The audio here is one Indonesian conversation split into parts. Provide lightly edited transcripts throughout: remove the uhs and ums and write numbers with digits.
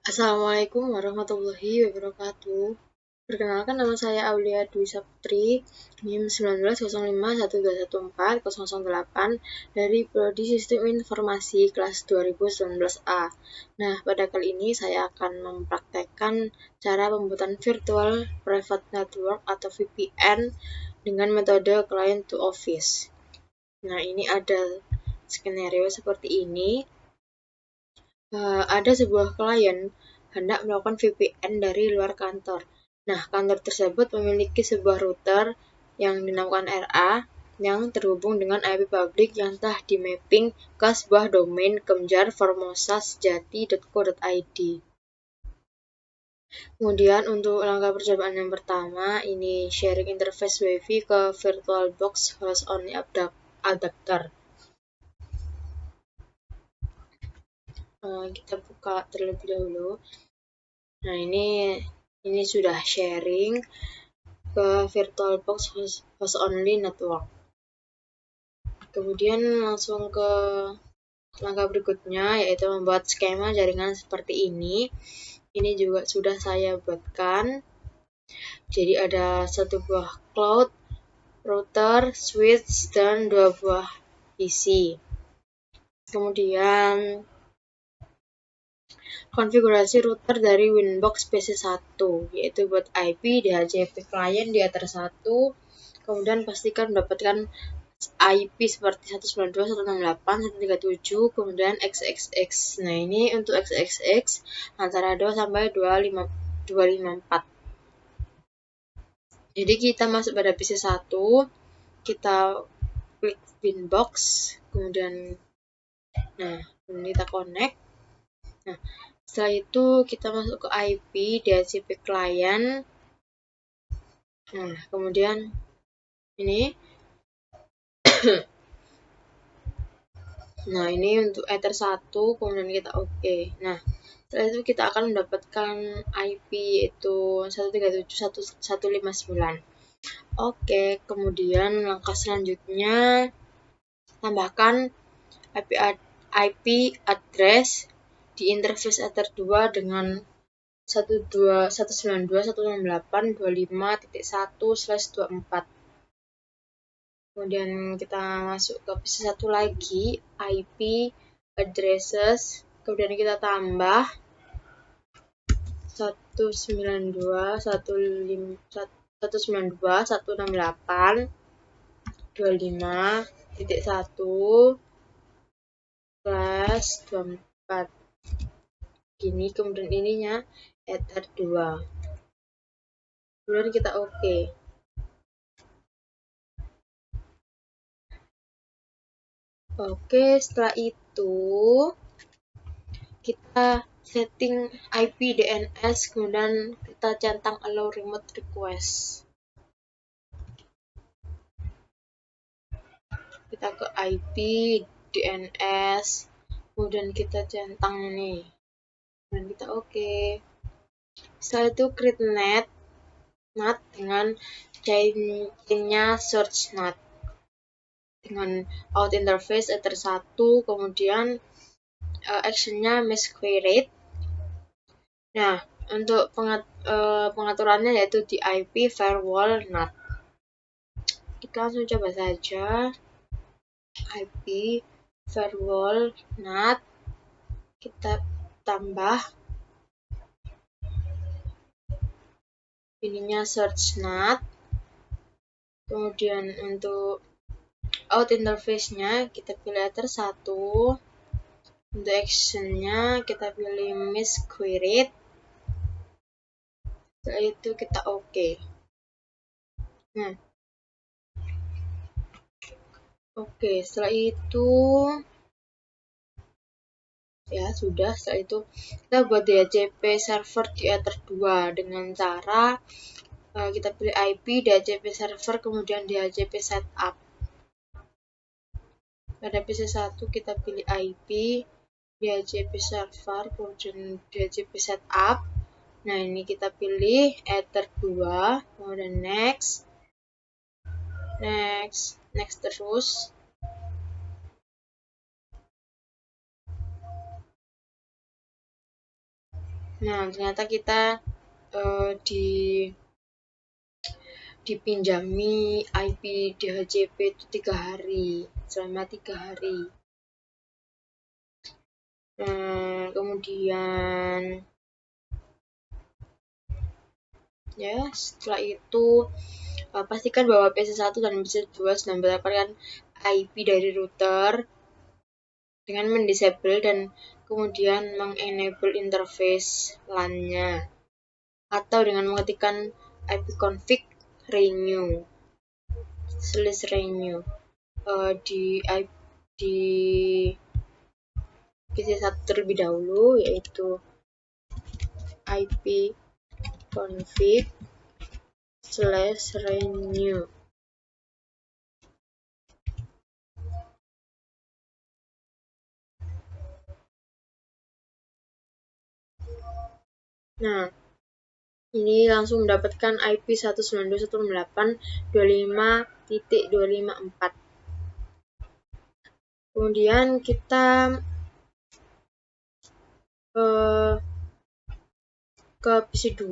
Assalamualaikum warahmatullahi wabarakatuh. Perkenalkan, nama saya Aulia Dwi Saputri, NIM 190512140008 dari Prodi Sistem Informasi kelas 2019A. Nah, pada kali ini saya akan mempraktekkan cara pembuatan Virtual Private Network atau VPN dengan metode Client to Office. Nah, ini ada skenario seperti ini. Ada sebuah klien hendak melakukan VPN dari luar kantor. Nah, kantor tersebut memiliki sebuah router yang dinamakan RA yang terhubung dengan IP publik yang telah di-mapping ke sebuah domain kemjar.formosa.sejati.co.id. Kemudian untuk langkah percobaan yang pertama, ini sharing interface WiFi ke VirtualBox host only adapter. Kita buka terlebih dahulu. Nah, ini sudah sharing ke VirtualBox host only network. Kemudian langsung ke langkah berikutnya, yaitu membuat skema jaringan seperti ini. Ini juga sudah saya buatkan. Jadi ada satu buah cloud, router, switch, dan 2 buah PC. Kemudian konfigurasi router dari Winbox PC1, yaitu buat IP DHCP client di Ether 1. Kemudian pastikan mendapatkan IP seperti 192.168.137, kemudian XXX. Nah, ini untuk XXX antara 2 sampai 254. Jadi kita masuk pada PC1, kita klik Winbox, kemudian kita connect. Nah, setelah itu kita masuk ke IP DHCP client. Nah, kemudian ini nah, ini untuk Ether 1, kemudian kita oke. Nah, setelah itu kita akan mendapatkan IP yaitu 137.159. Oke, kemudian langkah selanjutnya tambahkan IP address di interface Ether 2 dengan 192.168.25.1/24. Kemudian kita masuk ke PC1 lagi, IP addresses, kemudian kita tambah 192.168.25.1/24 gini. Kemudian ininya Ether 2. Kemudian kita oke. Oke, setelah itu kita setting IP DNS, kemudian kita centang allow remote request. Kita ke IP DNS, kemudian kita centang nih, dan kita oke. Setelah itu create NAT dengan chainnya search NAT dengan out interface Ether 1, kemudian actionnya miss queried. Nah, untuk pengaturannya yaitu di IP firewall NAT. Kita langsung coba saja IP firewall NAT, kita tambah ininya search NAT. Kemudian untuk out interface-nya kita pilih Ether 1. Untuk action-nya kita pilih miss queried. Setelah itu kita oke. Nah, oke, setelah itu ya sudah. Setelah itu kita buat DHCP server di Ether 2 dengan cara kita pilih IP DHCP server, kemudian DHCP setup. Pada PC1 kita pilih IP DHCP server, kemudian DHCP setup. Nah, ini kita pilih Ether 2, kemudian next terus. Nah, ternyata kita dipinjami IP DHCP itu 3 hari, selama 3 hari. Kemudian ya setelah itu pastikan bahwa PC1 dan PC2 sedang mendapatkan IP dari router dengan mendisable dan kemudian mengenable interface LAN-nya atau dengan mengetikkan ipconfig renew di PC1 terlebih dahulu, yaitu ipconfig/renew. Nah, ini langsung mendapatkan IP 192.168.25.254. Kemudian kita ke PC2,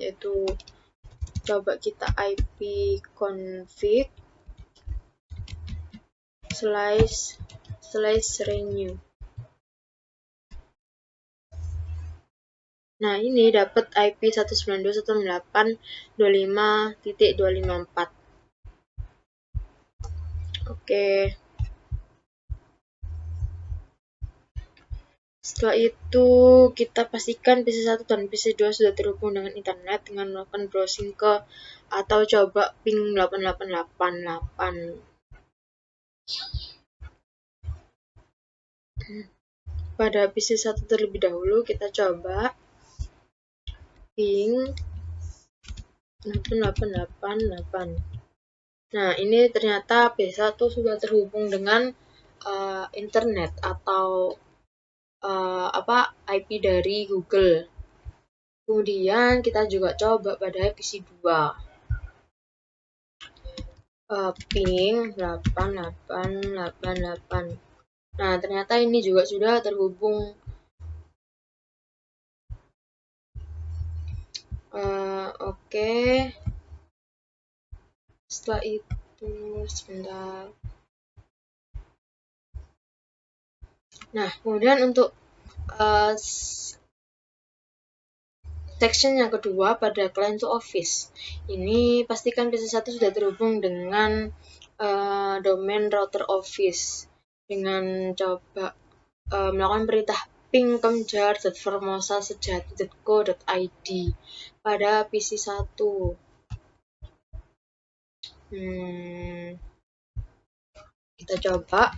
yaitu coba kita ipconfig/renew. Nah, ini dapat IP 192.168.25.254. Oke. Setelah itu, kita pastikan PC1 dan PC2 sudah terhubung dengan internet dengan melakukan browsing ke atau coba ping 8888. Pada PC1 terlebih dahulu, kita coba ping 8888. Nah, ini ternyata PC1 sudah terhubung dengan internet atau IP dari Google. Kemudian kita juga coba pada PC2. Ping 8888. Nah, ternyata ini juga sudah terhubung. Oke. Setelah itu, sebentar. Nah, kemudian untuk section yang kedua pada client to office. Ini pastikan PC1 sudah terhubung dengan domain router office dengan coba melakukan perintah ping kemjar.formosasejati.co.id pada PC1. Kita coba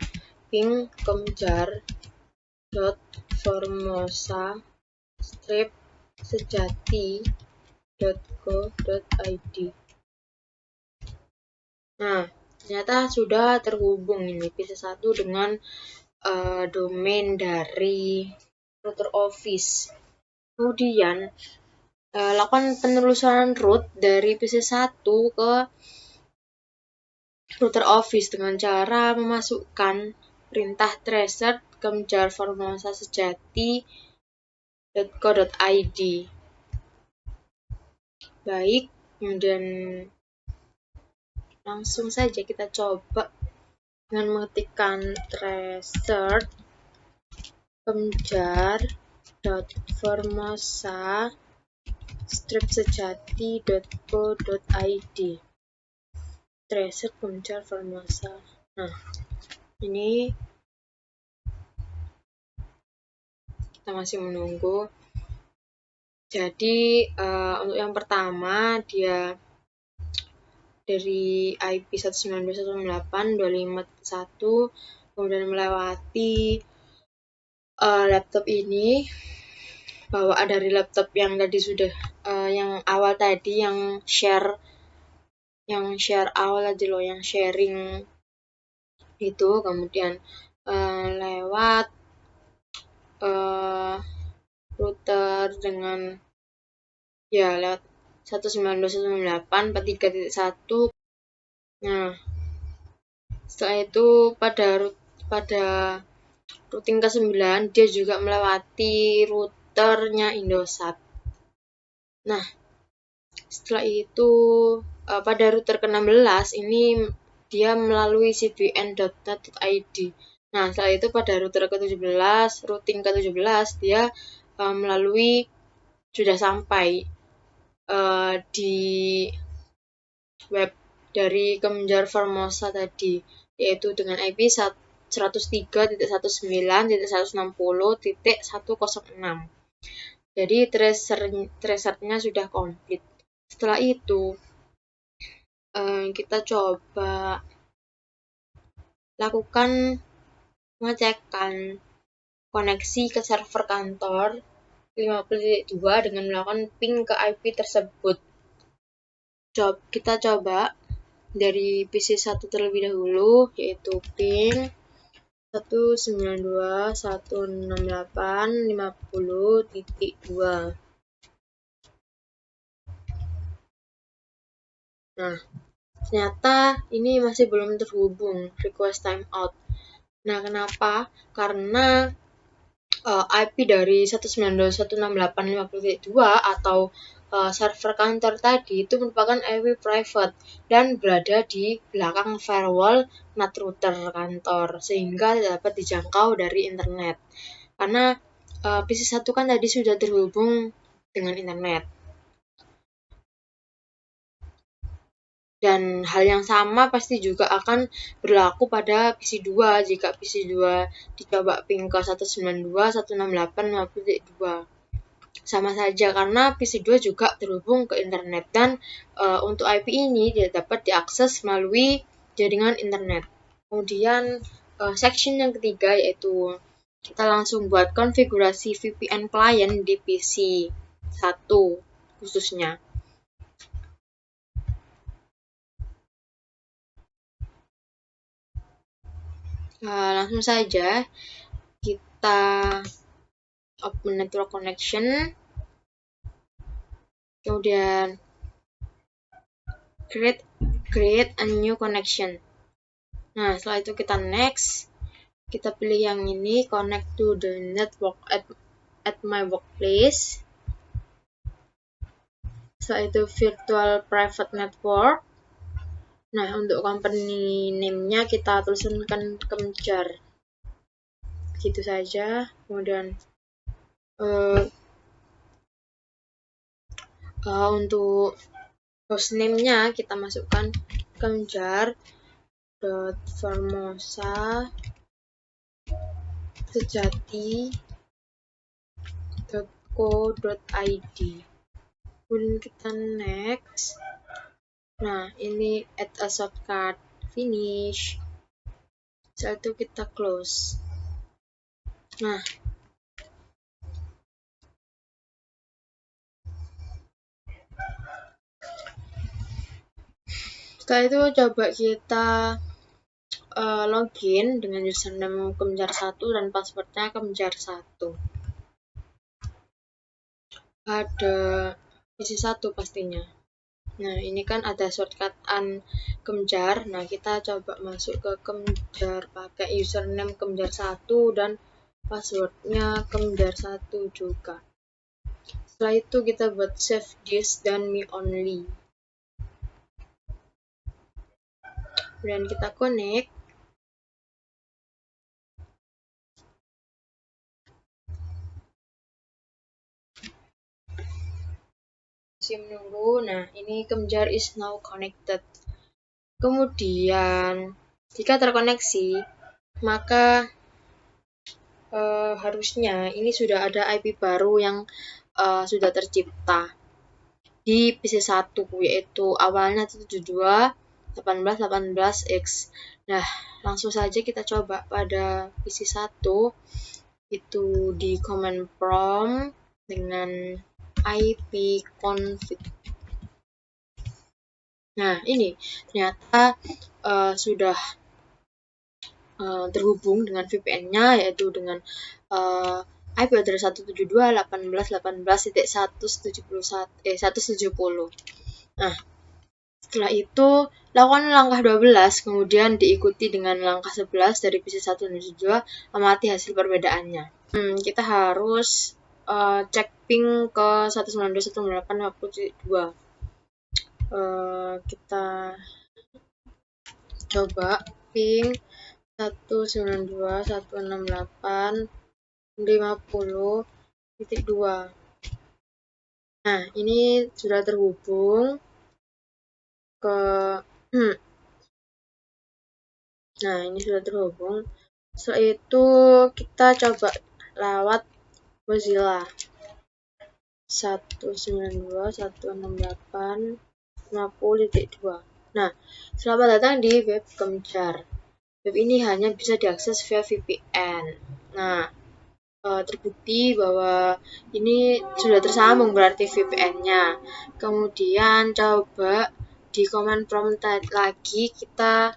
ping kemjar.formosasejati.co.id. Nah, ternyata sudah terhubung ini PC1 dengan domain dari router office. Kemudian lakukan penelusuran root dari PC1 ke router office dengan cara memasukkan perintah tracer kemjar.formosasejati.co.id. Baik, kemudian langsung saja kita coba dengan mengetikkan tracer kemjar.formosa-sejati.co.id. tracer kemjar formosa. Nah, ini kita masih menunggu. Jadi untuk yang pertama dia dari IP 192.168.251 kemudian melewati laptop ini, bawaan dari laptop yang tadi sudah yang awal tadi yang share awal aja loh, yang sharing itu, kemudian lewat router dengan lewat 192.168.43.1. Nah, setelah itu pada routing ke-9 dia juga melewati router routernya Indosat. Nah, setelah itu pada router ke-16 ini dia melalui cbn.net.id. Nah, setelah itu pada router ke-17, routing ke-17 dia melalui sudah sampai di web dari Kemjar Formosa tadi, yaitu dengan IP 103.19.160.106. Jadi tracernya sudah komplit. Setelah itu kita coba lakukan pengecekan koneksi ke server kantor 50.2 dengan melakukan ping ke IP tersebut. Kita coba dari PC1 terlebih dahulu, yaitu ping 192.168.50.2. Nah, ternyata ini masih belum terhubung, request timeout. Nah, kenapa? Karena IP dari 192.168.50.2 atau server kantor tadi itu merupakan IP private dan berada di belakang firewall NAT router kantor, sehingga tidak dapat dijangkau dari internet. Karena PC1 kan tadi sudah terhubung dengan internet. Dan hal yang sama pasti juga akan berlaku pada PC2 jika PC2 dicoba ping ke 192.168.50.2. Sama saja karena PC2 juga terhubung ke internet dan untuk IP ini tidak dapat diakses melalui jaringan internet. Kemudian section yang ketiga yaitu kita langsung buat konfigurasi VPN client di PC1 khususnya. Langsung saja kita open network connection, kemudian create a new connection. Nah, setelah itu kita next, kita pilih yang ini, connect to the network at my workplace. Setelah itu virtual private network. Nah, untuk company name-nya kita tuliskan Kemjar. Gitu saja. Kemudian untuk hostname-nya kita masukkan kemjar.formosa.sejati.co.id. Kemudian kita next. Nah, ini add a shortcut, finish. Setelah itu kita close. Nah, setelah itu coba kita login dengan username Kemjar1 dan passwordnya Kemjar1. Ada PC1 pastinya. Nah, ini kan ada shortcut Kemjar. Nah, kita coba masuk ke Kemjar pakai username Kemjar1 dan passwordnya Kemjar1 juga. Setelah itu kita buat save this dan me only. Kemudian kita connect. Masih menunggu. Nah, ini Kemjar is now connected. Kemudian, jika terkoneksi, maka harusnya ini sudah ada IP baru yang sudah tercipta di PC1, yaitu awalnya 72.18.18x. Nah, langsung saja kita coba pada PC1 itu di command prompt dengan ipconfig. Nah, ini ternyata sudah terhubung dengan VPN-nya, yaitu dengan IP address 172.18.18.170. Nah, setelah itu lakukan langkah 12, kemudian diikuti dengan langkah 11 dari PC1 dan PC2, amati hasil perbedaannya. Kita harus cek ping ke 192.168.50.2. Kita coba ping 192.168.50.2. Nah, ini sudah terhubung ke Nah, ini sudah terhubung. Setelah itu kita coba lewat Mozilla 192.168.50.2. Nah, selamat datang di web Kemjar. Web ini hanya bisa diakses via VPN. Nah, terbukti bahwa ini sudah tersambung berarti VPN-nya. Kemudian coba di command prompt lagi kita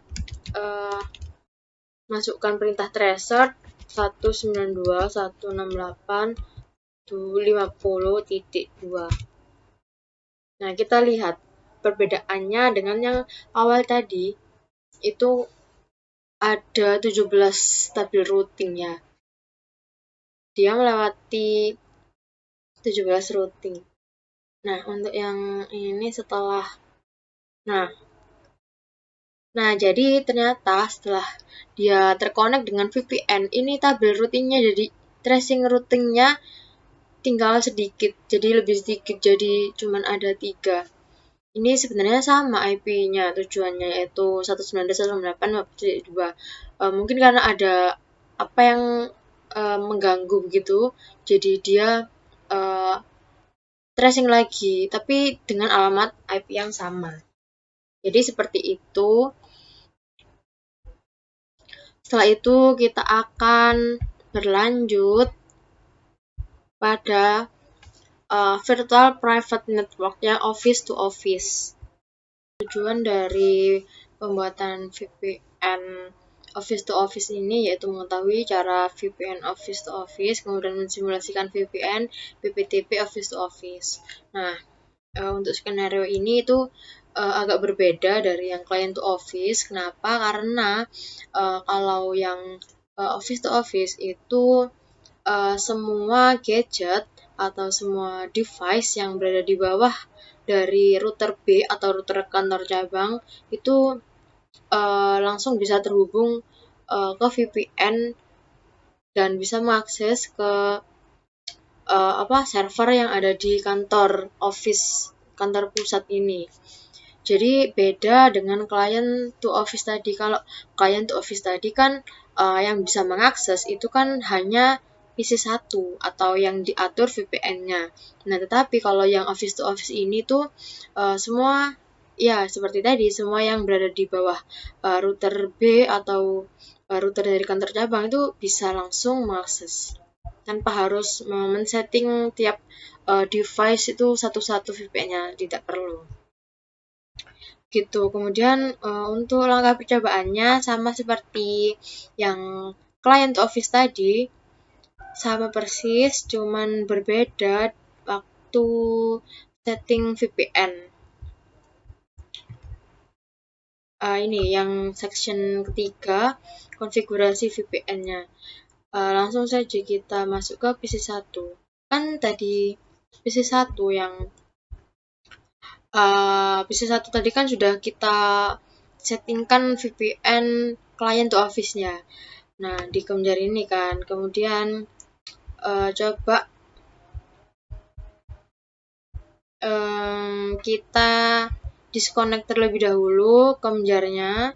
masukkan perintah tracer 192.168.50.2. Nah, kita lihat perbedaannya dengan yang awal tadi itu ada 17 tabel routing ya. Dia melewati 17 routing. Nah, untuk yang ini setelah Nah, jadi ternyata setelah dia terkonek dengan VPN, ini tabel routingnya jadi tracing routingnya tinggal sedikit, jadi lebih sedikit, jadi cuman ada 3. Ini sebenarnya sama IP-nya tujuannya, yaitu 192.168.50.2. Mungkin karena ada apa yang mengganggu begitu, jadi dia tracing lagi, tapi dengan alamat IP yang sama. Jadi seperti itu. Setelah itu kita akan berlanjut pada virtual private network yang office to office. Tujuan dari pembuatan VPN office to office ini yaitu mengetahui cara VPN office to office, kemudian mensimulasikan VPN PPTP office to office. Nah, untuk skenario ini itu agak berbeda dari yang client to office. Kenapa? Karena kalau yang office to office itu semua gadget atau semua device yang berada di bawah dari router B atau router kantor cabang itu langsung bisa terhubung ke VPN dan bisa mengakses ke server yang ada di kantor pusat ini. Jadi beda dengan client to office tadi. Kalau client to office tadi kan yang bisa mengakses itu kan hanya PC 1 atau yang diatur VPN-nya. Nah, tetapi kalau yang office to office ini tuh semua ya seperti tadi, semua yang berada di bawah router B atau router dari kantor cabang itu bisa langsung mengakses tanpa harus men-setting tiap device itu satu-satu VPN-nya, tidak perlu. Gitu. Kemudian untuk langkah percobaannya sama seperti yang client office tadi, sama persis, cuman berbeda waktu setting VPN. Ini yang section ketiga, konfigurasi VPN-nya. Langsung saja kita masuk ke PC 1. Kan tadi PC 1 yang PC 1 tadi kan sudah kita settingkan VPN client to office-nya. Nah, di Kemjar ini kan, kemudian coba kita disconnect terlebih dahulu Kemjarnya.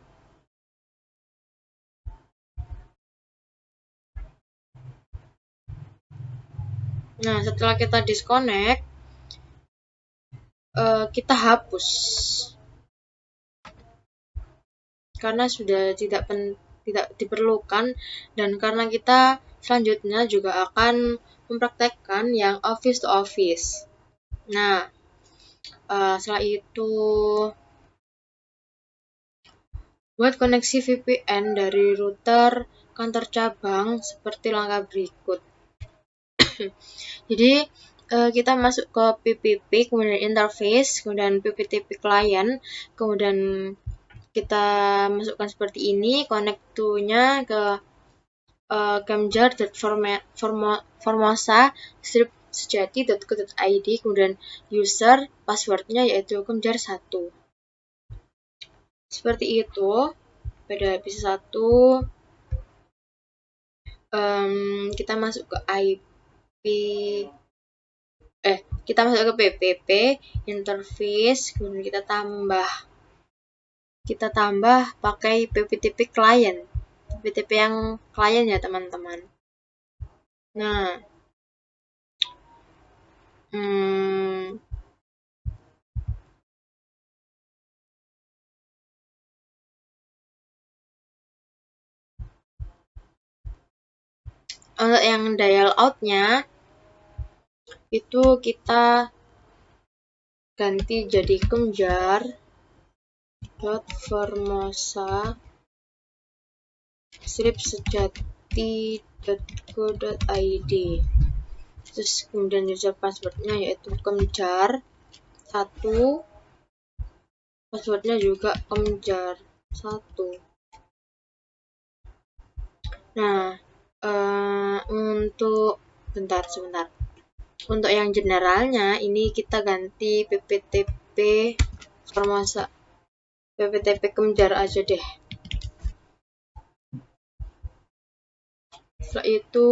Nah, setelah kita disconnect, kita hapus karena sudah tidak diperlukan, dan karena kita selanjutnya juga akan mempraktekkan yang office to office. Nah, setelah itu buat koneksi VPN dari router kantor cabang seperti langkah berikut. Jadi kita masuk ke PPP, kemudian interface, kemudian PPTP client, kemudian kita masukkan seperti ini, connect to-nya ke Kemjar.formosa sejati.co.id, kemudian user passwordnya yaitu kemjar 1. Seperti itu. Pada episode 1 kita masuk ke IP, kita masuk ke PPP interface, kemudian kita tambah pakai PPTP client, PPTP yang klien ya teman-teman. Nah, untuk yang dial out-nya itu kita ganti jadi kemjar.formosa sejati.co.id. Terus kemudian user passwordnya yaitu kemjar 1, passwordnya juga kemjar 1. Nah, sebentar. Untuk yang generalnya ini kita ganti PPTP Formosa, PPTP kemjar aja deh. Setelah itu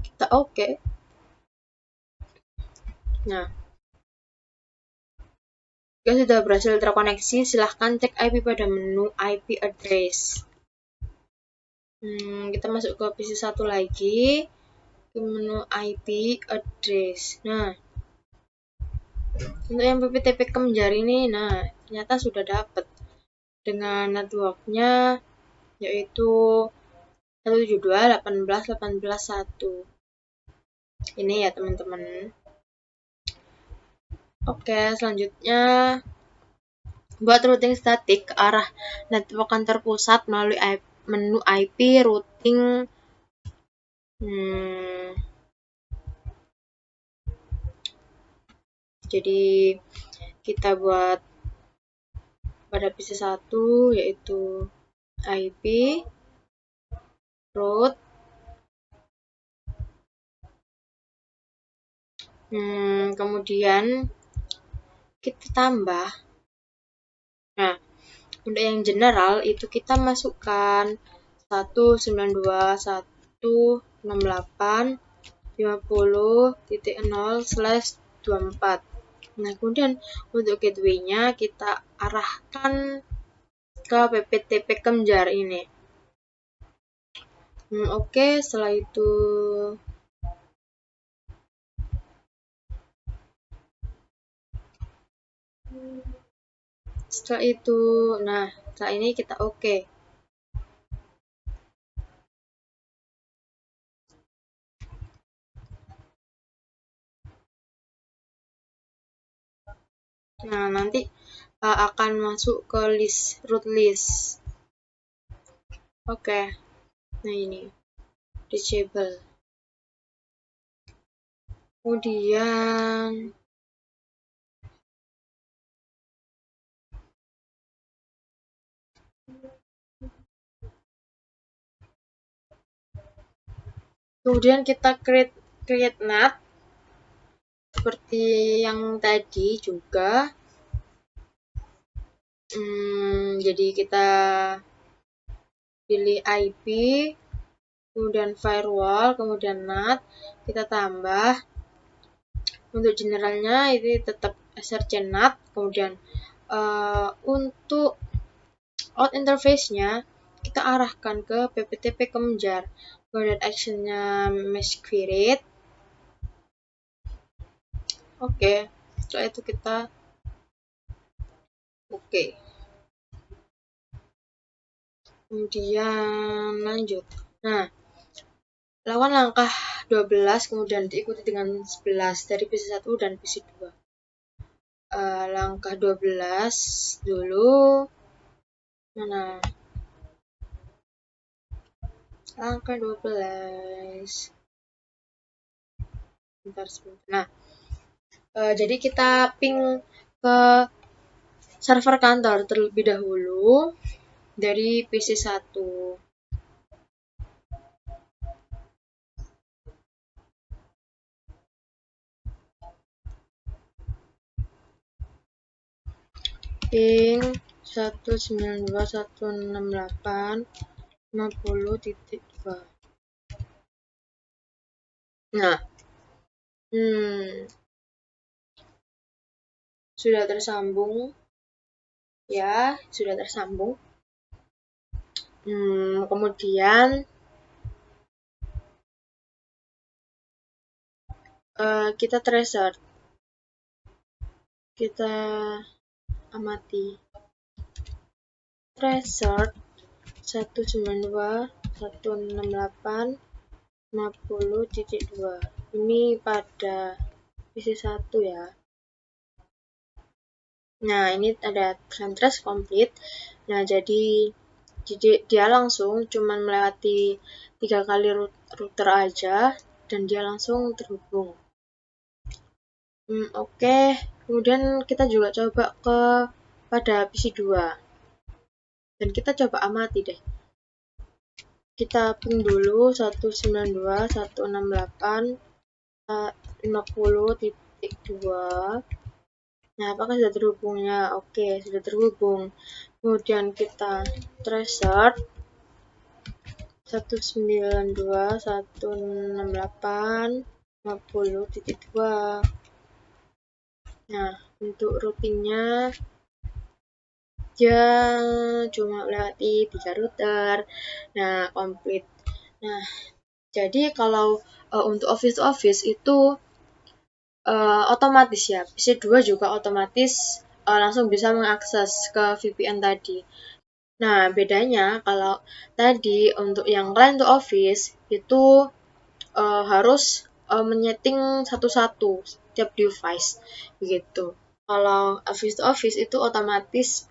kita oke. Nah, jika sudah berhasil terkoneksi, silahkan cek IP pada menu IP address. Kita masuk ke PC 1 lagi, ke menu IP address. Nah, untuk yang PPTP kemjar ini, ternyata sudah dapat dengan networknya yaitu 172.18.18.1. Ini ya teman-teman. Oke, selanjutnya buat routing statik ke arah network kantor pusat melalui menu IP routing. Jadi kita buat pada PC 1 yaitu IP route kemudian kita tambah. Nah, untuk yang general itu kita masukkan 192.168.50.0/24. Nah, kemudian untuk gateway-nya kita arahkan ke PPTP kemjar ini. Oke, setelah itu setelah ini kita oke. Nah, nanti akan masuk ke root list. Oke. Nah, ini disable. Kemudian kita create NAT seperti yang tadi juga. Jadi kita pilih IP, kemudian firewall, kemudian NAT, kita tambah. Untuk generalnya ini tetap src NAT, kemudian untuk out interface-nya kita arahkan ke PPTP kemjar, kemudian action-nya mesh query. Oke, setelah itu kita oke. Kemudian lanjut. Nah, lakukan langkah 12 kemudian diikuti dengan 11 dari PC 1 dan PC 2. Langkah 12 dulu. Mana? Langkah 12. Sebentar. Nah, jadi kita ping ke server kantor terlebih dahulu dari PC 1. ping 192.168.50.2. Nah, sudah tersambung ya, sudah tersambung. Kemudian kita tracer, kita amati tracer 192.168.50.2. Ini pada PC 1 ya. Nah, ini ada trace complete. Nah, jadi dia langsung cuman melewati 3 kali router aja dan dia langsung terhubung. Oke. Kemudian kita juga coba pada PC 2. Dan kita coba amati deh. Kita ping dulu 192.168.50.2. Nah, apakah sudah terhubungnya? Oke, sudah terhubung. Kemudian kita tracer 192.168.50.2. Nah, untuk routingnya dia cuma melewati 3 router. Nah, komplit. Nah, jadi kalau untuk office to office itu otomatis ya, PC2 juga otomatis langsung bisa mengakses ke VPN tadi. Nah, bedanya kalau tadi untuk yang client to office itu harus menyeting satu-satu setiap device begitu. Kalau office to office itu otomatis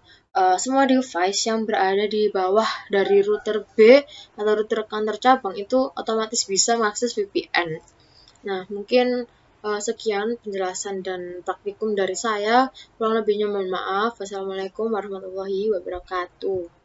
semua device yang berada di bawah dari router B atau router kantor cabang itu otomatis bisa mengakses VPN. Nah, mungkin sekian penjelasan dan praktikum dari saya. Kurang lebihnya mohon maaf. Wassalamualaikum warahmatullahi wabarakatuh.